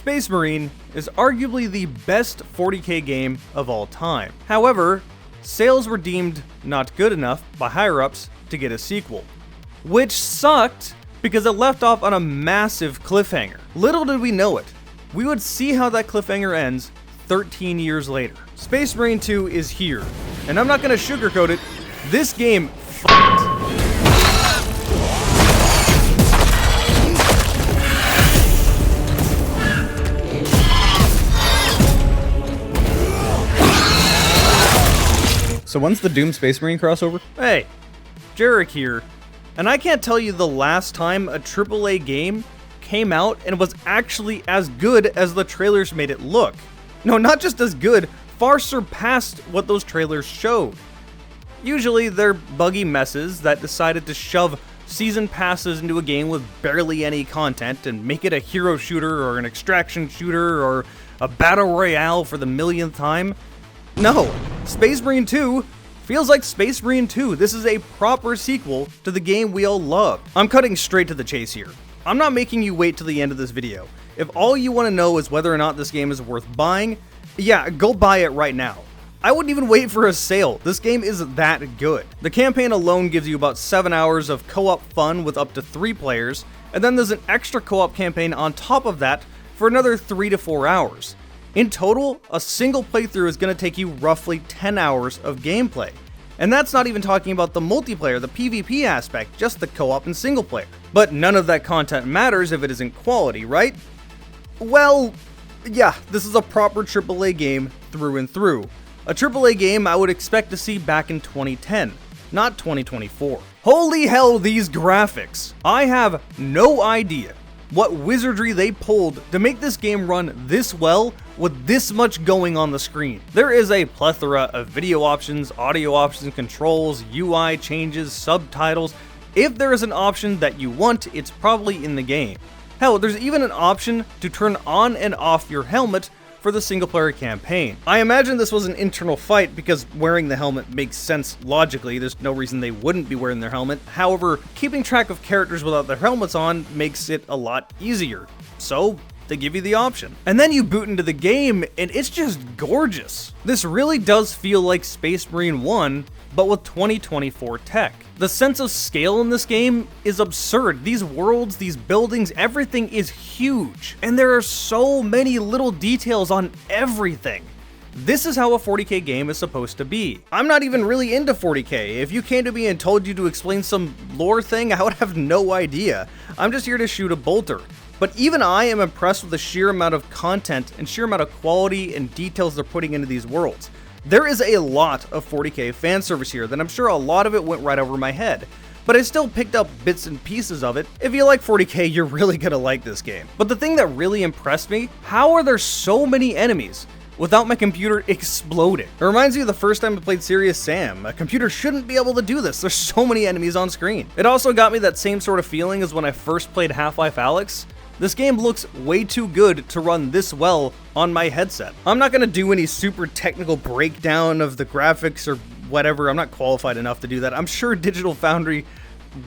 Space Marine is arguably the best 40k game of all time. However, sales were deemed not good enough by higher-ups to get a sequel, which sucked because it left off on a massive cliffhanger. Little did we know it, we would see how that cliffhanger ends 13 years later. Space Marine 2 is here, and I'm not gonna sugarcoat it, this game f***ed. So when's the Doom Space Marine crossover? Hey, Jarek here, and I can't tell you the last time a AAA game came out and was actually as good as the trailers made it look. No, not just as good, far surpassed what those trailers showed. Usually they're buggy messes that decided to shove season passes into a game with barely any content and make it a hero shooter or an extraction shooter or a battle royale for the millionth time. No, Space Marine 2 feels like Space Marine 2. This is a proper sequel to the game we all loved. I'm cutting straight to the chase here. I'm not making you wait till the end of this video. If all you want to know is whether or not this game is worth buying, yeah, go buy it right now. I wouldn't even wait for a sale. This game is that good. The campaign alone gives you about 7 hours of co-op fun with up to 3 players, and then there's an extra co-op campaign on top of that for another 3 to 4 hours. In total, a single playthrough is going to take you roughly 10 hours of gameplay. And that's not even talking about the multiplayer, the PvP aspect, just the co-op and single player. But none of that content matters if it isn't quality, right? Well, yeah, this is a proper AAA game through and through. A AAA game I would expect to see back in 2010, not 2024. Holy hell, these graphics! I have no idea what wizardry they pulled to make this game run this well with this much going on the screen. There is a plethora of video options, audio options, controls, UI changes, subtitles. If there is an option that you want, it's probably in the game. Hell, there's even an option to turn on and off your helmet for the single player campaign. I imagine this was an internal fight because wearing the helmet makes sense logically. There's no reason they wouldn't be wearing their helmet. However, keeping track of characters without their helmets on makes it a lot easier. So they give you the option. And then you boot into the game and it's just gorgeous. This really does feel like Space Marine 1, but with 2024 tech. The sense of scale in this game is absurd. These worlds, these buildings, everything is huge. And there are so many little details on everything. This is how a 40k game is supposed to be. I'm not even really into 40k. If you came to me and told you to explain some lore thing, I would have no idea. I'm just here to shoot a bolter. But even I am impressed with the sheer amount of content and sheer amount of quality and details they're putting into these worlds. There is a lot of 40k fan service here that I'm sure a lot of it went right over my head, but I still picked up bits and pieces of it. If you like 40k, you're really gonna like this game. But the thing that really impressed me, how are there so many enemies without my computer exploding? It reminds me of the first time I played Serious Sam. A computer shouldn't be able to do this. There's so many enemies on screen. It also got me that same sort of feeling as when I first played Half-Life Alyx. This game looks way too good to run this well on my headset. I'm not gonna do any super technical breakdown of the graphics or whatever. I'm not qualified enough to do that. I'm sure Digital Foundry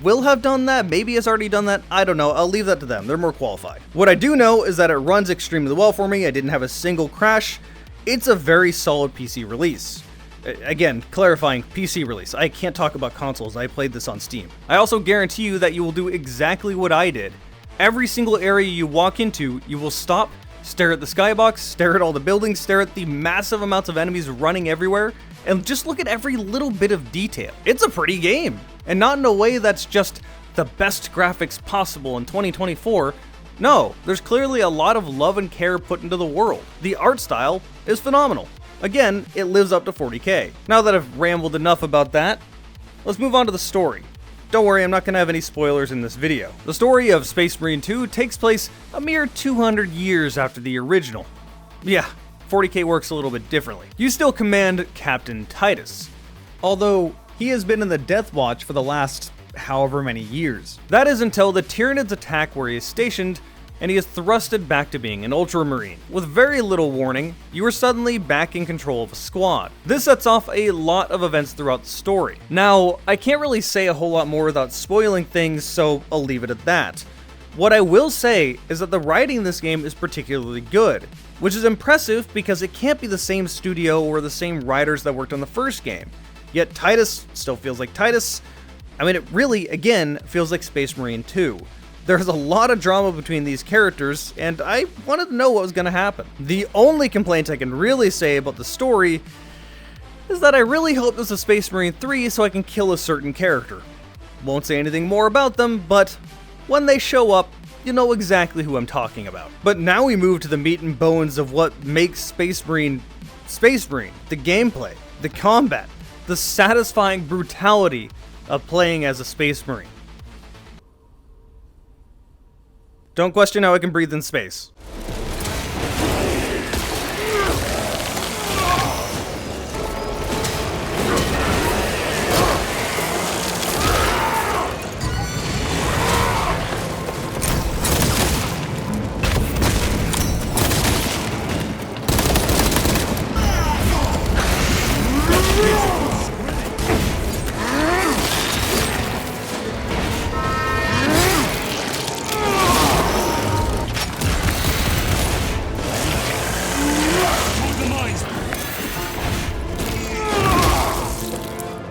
will have done that, maybe has already done that, I don't know, I'll leave that to them, they're more qualified. What I do know is that it runs extremely well for me, I didn't have a single crash. It's a very solid PC release. Again, clarifying, PC release. I can't talk about consoles, I played this on Steam. I also guarantee you that you will do exactly what I did. Every single area you walk into, you will stop, stare at the skybox, stare at all the buildings, stare at the massive amounts of enemies running everywhere, and just look at every little bit of detail. It's a pretty game, and not in a way that's just the best graphics possible in 2024. No, there's clearly a lot of love and care put into the world. The art style is phenomenal. Again, it lives up to 40k. Now that I've rambled enough about that, let's move on to the story. Don't worry, I'm not going to have any spoilers in this video. The story of Space Marine 2 takes place a mere 200 years after the original. Yeah, 40k works a little bit differently. You still command Captain Titus, although he has been in the Death Watch for the last however many years. That is until the Tyranids attack where he is stationed, and he is thrusted back to being an Ultramarine. With very little warning, you are suddenly back in control of a squad. This sets off a lot of events throughout the story. Now, I can't really say a whole lot more without spoiling things, so I'll leave it at that. What I will say is that the writing in this game is particularly good, which is impressive because it can't be the same studio or the same writers that worked on the first game. Yet Titus still feels like Titus. I mean, it really, again, feels like Space Marine 2. There's a lot of drama between these characters, and I wanted to know what was going to happen. The only complaint I can really say about the story is that I really hope there's a Space Marine 3 so I can kill a certain character. Won't say anything more about them, but when they show up, you know exactly who I'm talking about. But now we move to the meat and bones of what makes Space Marine, the gameplay, the combat, the satisfying brutality of playing as a Space Marine. Don't question how I can breathe in space.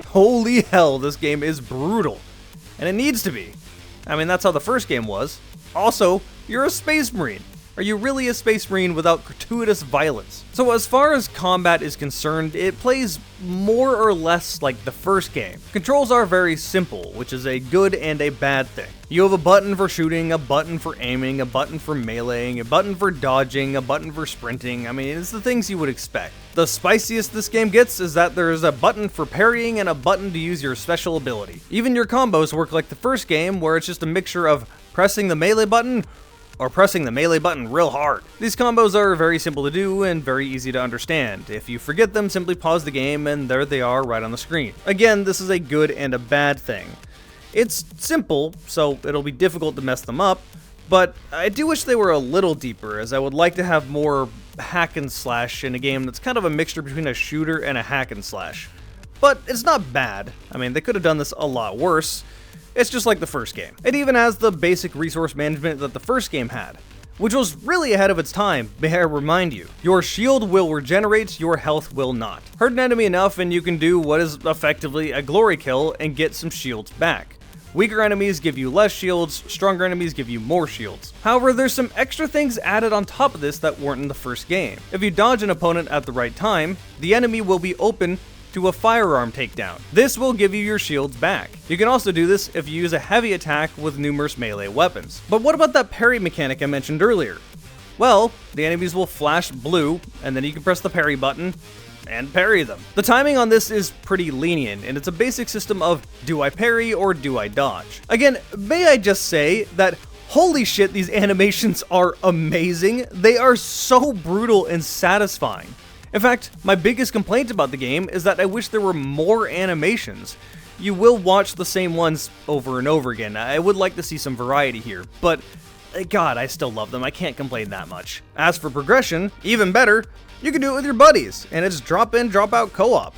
Holy hell, this game is brutal. And it needs to be. I mean, that's how the first game was. Also, you're a Space Marine. Are you really a Space Marine without gratuitous violence? So as far as combat is concerned, it plays more or less like the first game. Controls are very simple, which is a good and a bad thing. You have a button for shooting, a button for aiming, a button for meleeing, a button for dodging, a button for sprinting. I mean, it's the things you would expect. The spiciest this game gets is that there's a button for parrying and a button to use your special ability. Even your combos work like the first game, where it's just a mixture of pressing the melee button or pressing the melee button real hard. These combos are very simple to do and very easy to understand. If you forget them, simply pause the game and there they are right on the screen. Again, this is a good and a bad thing. It's simple, so it'll be difficult to mess them up, but I do wish they were a little deeper, as I would like to have more hack and slash in a game that's kind of a mixture between a shooter and a hack and slash. But it's not bad. I mean, they could have done this a lot worse. It's just like the first game. It even has the basic resource management that the first game had, which was really ahead of its time, may I remind you. Your shield will regenerate, your health will not. Hurt an enemy enough and you can do what is effectively a glory kill and get some shields back. Weaker enemies give you less shields, stronger enemies give you more shields. However, there's some extra things added on top of this that weren't in the first game. If you dodge an opponent at the right time, the enemy will be open to a firearm takedown. This will give you your shields back. You can also do this if you use a heavy attack with numerous melee weapons. But what about that parry mechanic I mentioned earlier? Well, the enemies will flash blue, and then you can press the parry button and parry them. The timing on this is pretty lenient, and it's a basic system of do I parry or do I dodge? Again, may I just say that holy shit, these animations are amazing. They are so brutal and satisfying. In fact, my biggest complaint about the game is that I wish there were more animations. You will watch the same ones over and over again. I would like to see some variety here, but God, I still love them. I can't complain that much. As for progression, even better, you can do it with your buddies, and it's drop in, drop out co-op.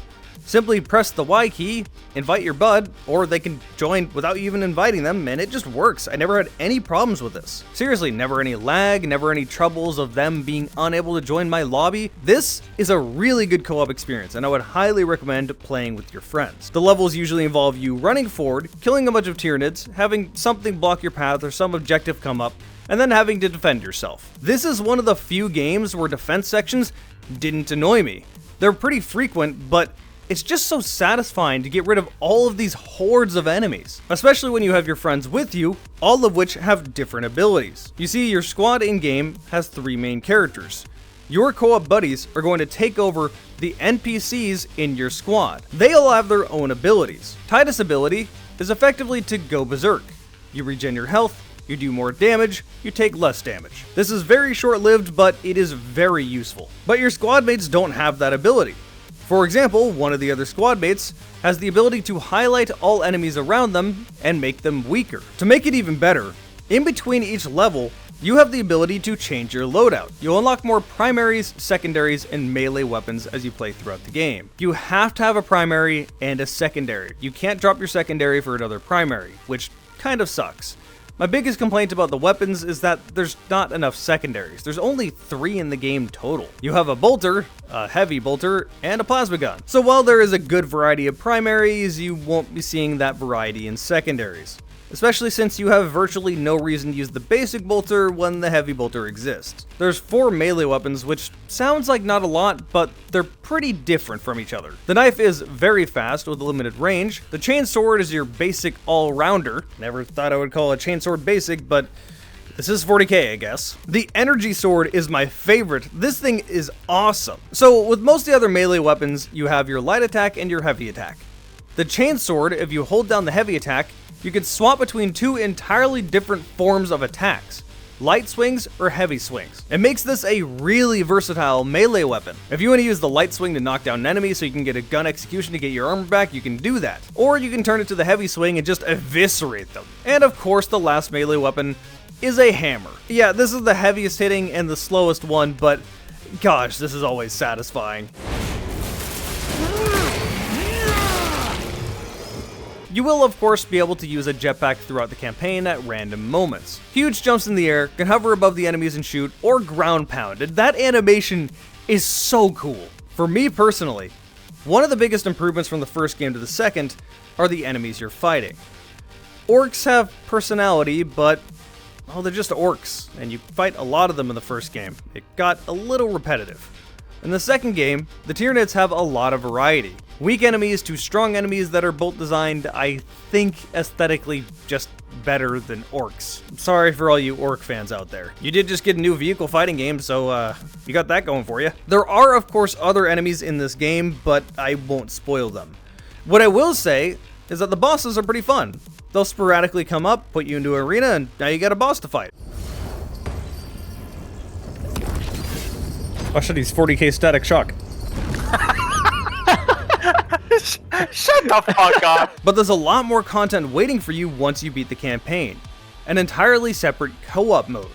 Simply press the Y key, invite your bud, or they can join without you even inviting them, and it just works. I never had any problems with this. Seriously, never any lag, never any troubles of them being unable to join my lobby. This is a really good co-op experience, and I would highly recommend playing with your friends. The levels usually involve you running forward, killing a bunch of Tyranids, having something block your path or some objective come up, and then having to defend yourself. This is one of the few games where defense sections didn't annoy me. They're pretty frequent, but it's just so satisfying to get rid of all of these hordes of enemies, especially when you have your friends with you, all of which have different abilities. You see, your squad in-game has 3 main characters. Your co-op buddies are going to take over the NPCs in your squad. They all have their own abilities. Titus' ability is effectively to go berserk. You regen your health, you do more damage, you take less damage. This is very short-lived, but it is very useful. But your squad mates don't have that ability. For example, one of the other squad mates has the ability to highlight all enemies around them and make them weaker. To make it even better, in between each level, you have the ability to change your loadout. You'll unlock more primaries, secondaries, and melee weapons as you play throughout the game. You have to have a primary and a secondary. You can't drop your secondary for another primary, which kind of sucks. My biggest complaint about the weapons is that there's not enough secondaries. There's only 3 in the game total. You have a bolter, a heavy bolter, and a plasma gun. So while there is a good variety of primaries, you won't be seeing that variety in secondaries. Especially since you have virtually no reason to use the basic bolter when the heavy bolter exists. There's 4 melee weapons, which sounds like not a lot, but they're pretty different from each other. The knife is very fast with a limited range. The chainsword is your basic all-rounder. Never thought I would call a chainsword basic, but this is 40k, I guess. The energy sword is my favorite. This thing is awesome. So with most of the other melee weapons, you have your light attack and your heavy attack. The chainsword, if you hold down the heavy attack, you can swap between 2 entirely different forms of attacks, light swings or heavy swings. It makes this a really versatile melee weapon. If you want to use the light swing to knock down an enemy so you can get a gun execution to get your armor back, you can do that. Or you can turn it to the heavy swing and just eviscerate them. And of course, the last melee weapon is a hammer. Yeah, this is the heaviest hitting and the slowest one, but gosh, this is always satisfying. You will of course be able to use a jetpack throughout the campaign at random moments. Huge jumps in the air, can hover above the enemies and shoot, or ground pound, and that animation is so cool. For me personally, one of the biggest improvements from the first game to the second are the enemies you're fighting. Orcs have personality, but well, they're just orcs, and you fight a lot of them in the first game. It got a little repetitive. In the second game, the Tyranids have a lot of variety. Weak enemies to strong enemies that are both designed, I think, aesthetically just better than orcs. I'm sorry for all you orc fans out there. You did just get a new vehicle fighting game, so you got that going for you. There are, of course, other enemies in this game, but I won't spoil them. What I will say is that the bosses are pretty fun. They'll sporadically come up, put you into an arena, and now you got a boss to fight. Oh shit, he's 40k static shock. Shut the fuck up! But there's a lot more content waiting for you once you beat the campaign. An entirely separate co-op mode.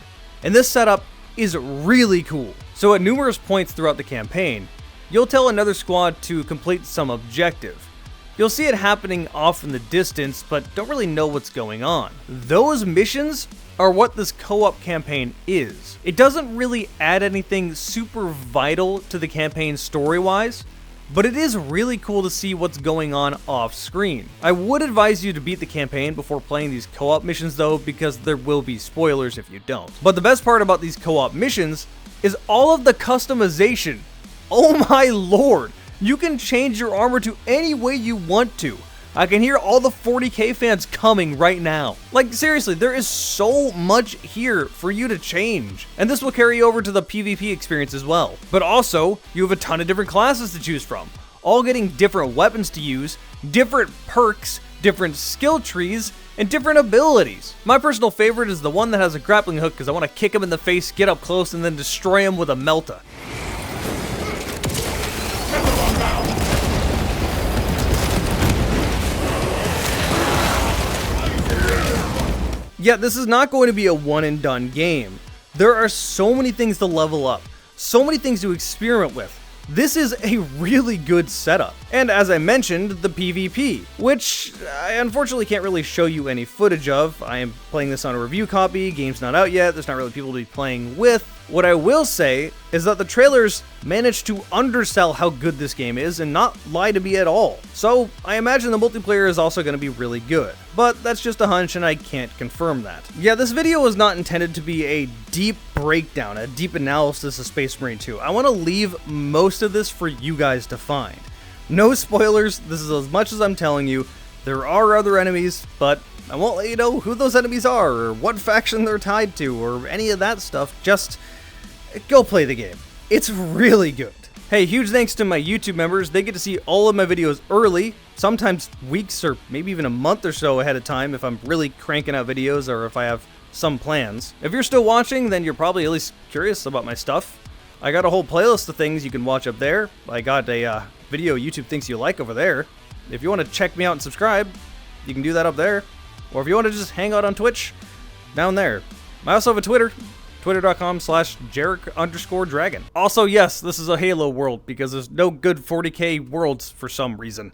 And this setup is really cool. So at numerous points throughout the campaign, you'll tell another squad to complete some objective. You'll see it happening off in the distance, but don't really know what's going on. Those missions are what this co-op campaign is. It doesn't really add anything super vital to the campaign story-wise, but it is really cool to see what's going on off screen. I would advise you to beat the campaign before playing these co-op missions though, because there will be spoilers if you don't. But the best part about these co-op missions is all of the customization. Oh my lord! You can change your armor to any way you want to. I can hear all the 40k fans coming right now. Like seriously, there is so much here for you to change. And this will carry over to the PvP experience as well. But also, you have a ton of different classes to choose from, all getting different weapons to use, different perks, different skill trees, and different abilities. My personal favorite is the one that has a grappling hook because I want to kick him in the face, get up close, and then destroy him with a melta. Yeah, this is not going to be a one and done game. There are so many things to level up, so many things to experiment with. This is a really good setup. And as I mentioned, the PvP, which I unfortunately can't really show you any footage of. I am playing this on a review copy, game's not out yet, there's not really people to be playing with. What I will say is that the trailers managed to undersell how good this game is and not lie to me at all. So I imagine the multiplayer is also going to be really good. But that's just a hunch and I can't confirm that. Yeah, this video was not intended to be a deep breakdown, a deep analysis of Space Marine 2. I want to leave most of this for you guys to find. No spoilers, this is as much as I'm telling you. There are other enemies, but I won't let you know who those enemies are, or what faction they're tied to, or any of that stuff. Just go play the game. It's really good. Hey, huge thanks to my YouTube members. They get to see all of my videos early, sometimes weeks or maybe even a month or so ahead of time if I'm really cranking out videos or if I have some plans. If you're still watching, then you're probably at least curious about my stuff. I got a whole playlist of things you can watch up there. I got a video YouTube thinks you like over there. If you want to check me out and subscribe, you can do that up there. Or if you want to just hang out on Twitch, down there. I also have a Twitter, twitter.com/jarek_dragon. Also, yes, this is a Halo world because there's no good 40k worlds for some reason.